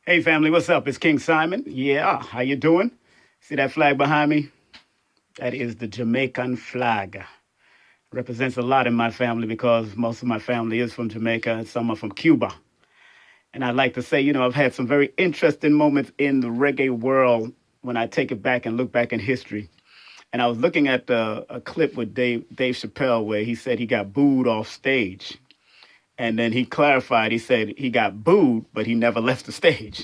Hey family, what's up? It's King Simon. Yeah, how you doing? See that flag behind me? That is the Jamaican flag. Represents a lot in my family because most of my family is from Jamaica and some are from Cuba. And I'd like to say, I've had some very interesting moments in the reggae world when I take it back and look back in history. And I was looking at a clip with Dave Chappelle where he said he got booed off stage. And then he clarified, he said he got booed, but he never left the stage.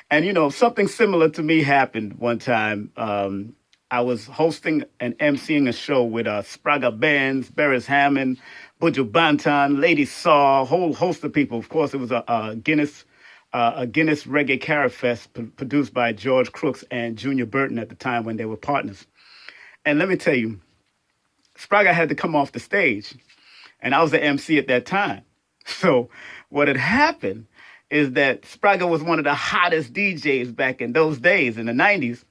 And, something similar to me happened one time. I was hosting and emceeing a show with Spragga Benz, Beres, Buju, Lady Saw, a whole host of people. Of course, it was a Guinness Reggae Cari-Fest produced by George Crooks and Junior Burton at the time when they were partners. And let me tell you, Spragga had to come off the stage, and I was the MC at that time. So what had happened is that Spragga was one of the hottest DJs back in those days in the 90s.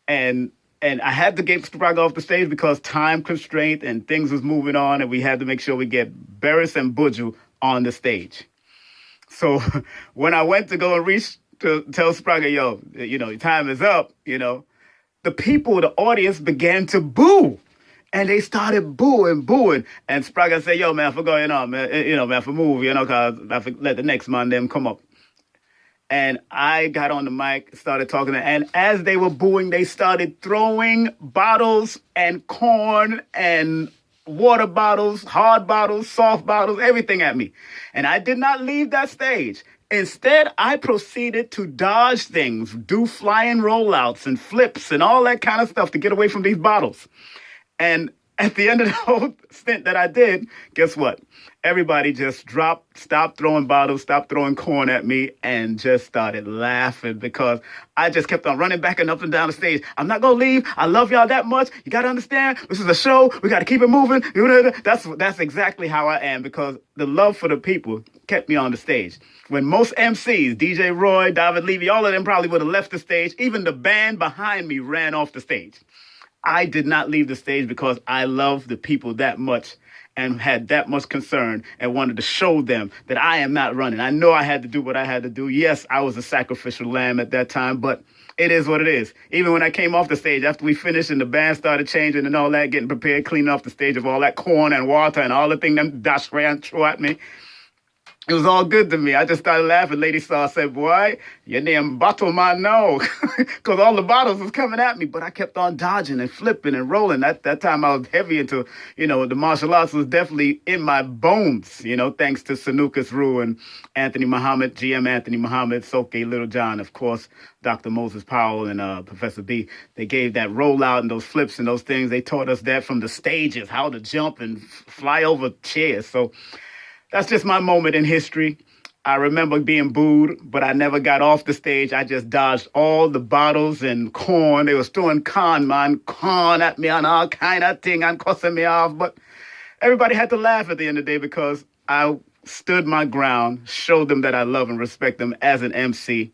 And I had to get Spragga off the stage because time constraint and things was moving on, and we had to make sure we get Beres and Buju on the stage. So when I went to go and reach to tell Spragga, your time is up, the people, the audience began to boo. And they started booing. And Spragga said, yo, man, for going on, man, man, for move, because I for let the next man them come up. And I got on the mic, started talking, and as they were booing, they started throwing bottles and corn and water bottles, hard bottles, soft bottles, everything at me. And I did not leave that stage. Instead, I proceeded to dodge things, do flying rollouts and flips and all that kind of stuff to get away from these bottles. And at the end of the whole stint that I did, guess what? Everybody just stopped throwing bottles, stopped throwing corn at me, and just started laughing because I just kept on running back and up and down the stage. I'm not going to leave. I love y'all that much. You got to understand, this is a show. We got to keep it moving. That's exactly how I am because the love for the people kept me on the stage. When most MCs, DJ Roy, David Levy, all of them probably would have left the stage. Even the band behind me ran off the stage. I did not leave the stage because I love the people that much and had that much concern and wanted to show them that I am not running. I know I had to do what I had to do. Yes, I was a sacrificial lamb at that time, but it is what it is. Even when I came off the stage, after we finished and the band started changing and all that, getting prepared, cleaning off the stage of all that corn and water and all the things them dash ran through at me, it was all good to me. I just started laughing. Lady Saw said, boy, your damn bottle man no. Because all the bottles was coming at me. But I kept on dodging and flipping and rolling. That time I was heavy into, the martial arts was definitely in my bones, thanks to Sanukas Rue and Anthony Muhammad, GM Anthony Muhammad, Soke Little John, of course, Dr. Moses Powell and Professor B. They gave that rollout and those flips and those things. They taught us that from the stages, how to jump and fly over chairs. So that's just my moment in history. I remember being booed, but I never got off the stage. I just dodged all the bottles and corn. They was throwing corn at me on all kind of thing and cussing me off. But everybody had to laugh at the end of the day because I stood my ground, showed them that I love and respect them as an MC,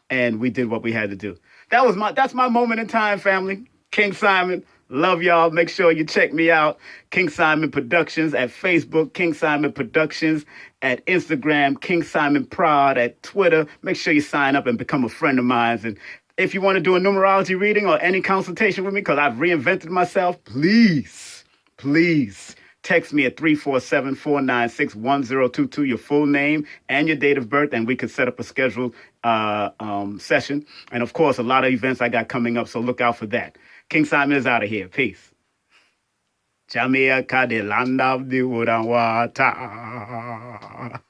and we did what we had to do. That's my moment in time, family. King Simon. Love y'all. Make sure you check me out. King Simon Productions at Facebook, King Simon Productions at Instagram, King Simon Prod at Twitter. Make sure you sign up and become a friend of mine. And if you want to do a numerology reading or any consultation with me, because I've reinvented myself, please text me at 347-496-1022, your full name and your date of birth, and we could set up a scheduled session. And of course, a lot of events I got coming up, so look out for that. King Simon is out of here. Peace. Jamaica, the land of the wood and water.